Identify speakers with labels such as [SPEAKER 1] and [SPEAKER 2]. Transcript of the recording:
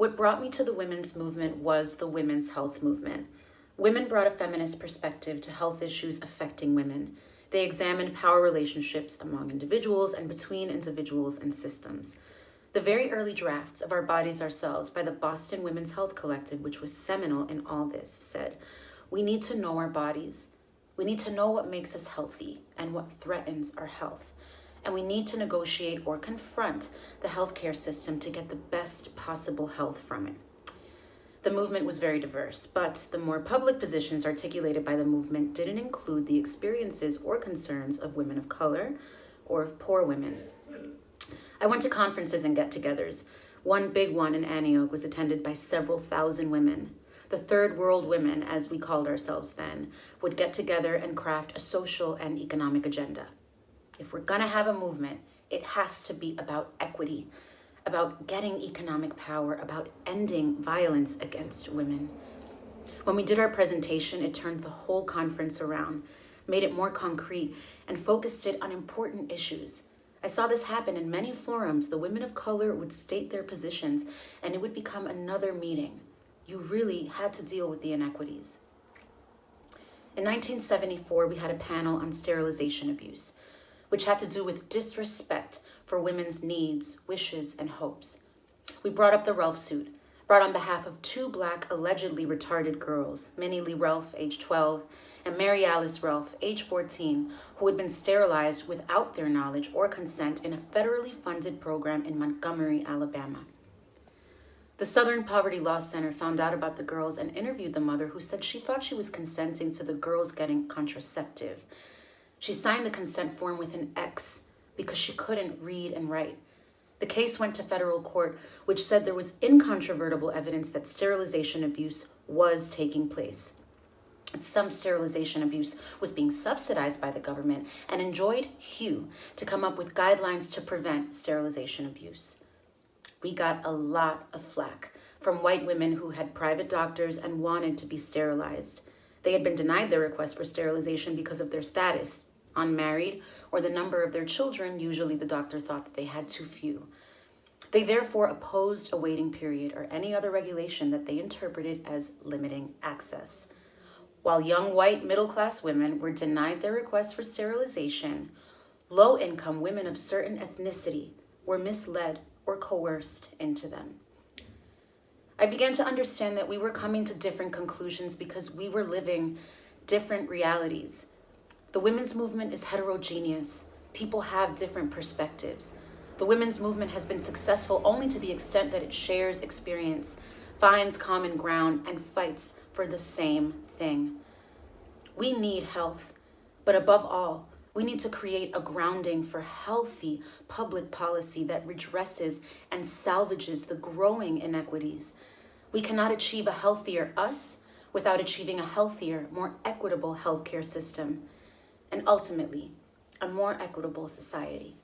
[SPEAKER 1] What brought me to the women's movement was the women's health movement. Women brought a feminist perspective to health issues affecting women. They examined power relationships among individuals and between individuals and systems. The very early drafts of Our Bodies, Ourselves by the Boston Women's Health Collective, which was seminal in all this, said, "We need to know our bodies. We need to know what makes us healthy and what threatens our health. And we need to negotiate or confront the healthcare system to get the best possible health from it." The movement was very diverse, but the more public positions articulated by the movement didn't include the experiences or concerns of women of color or of poor women. I went to conferences and get-togethers. One big one in Antioch was attended by several thousand women. The Third World Women, as we called ourselves then, would get together and craft a social and economic agenda. If we're gonna have a movement, it has to be about equity, about getting economic power, about ending violence against women. When we did our presentation, it turned the whole conference around, made it more concrete, and focused it on important issues. I saw this happen in many forums. The women of color would state their positions, and it would become another meeting. You really had to deal with the inequities. In 1974, we had a panel on sterilization abuse, which had to do with disrespect for women's needs, wishes, and hopes. We brought up the Ralph suit, brought on behalf of two Black allegedly retarded girls, Minnie Lee Ralph, age 12, and Mary Alice Ralph, age 14, who had been sterilized without their knowledge or consent in a federally funded program in Montgomery, Alabama. The Southern Poverty Law Center found out about the girls and interviewed the mother, who said she thought she was consenting to the girls getting contraceptive. She signed the consent form with an X because she couldn't read and write. The case went to federal court, which said there was incontrovertible evidence that sterilization abuse was taking place. Some sterilization abuse was being subsidized by the government and enjoined Hugh to come up with guidelines to prevent sterilization abuse. We got a lot of flack from white women who had private doctors and wanted to be sterilized. They had been denied their request for sterilization because of their status, unmarried, or the number of their children. Usually the doctor thought that they had too few. They therefore opposed a waiting period or any other regulation that they interpreted as limiting access. While young white middle-class women were denied their request for sterilization, low-income women of certain ethnicity were misled or coerced into them. I began to understand that we were coming to different conclusions because we were living different realities. The women's movement is heterogeneous. People have different perspectives. The women's movement has been successful only to the extent that it shares experience, finds common ground, and fights for the same thing. We need health, but above all, we need to create a grounding for healthy public policy that redresses and salvages the growing inequities. We cannot achieve a healthier us without achieving a healthier, more equitable healthcare system, and ultimately, a more equitable society.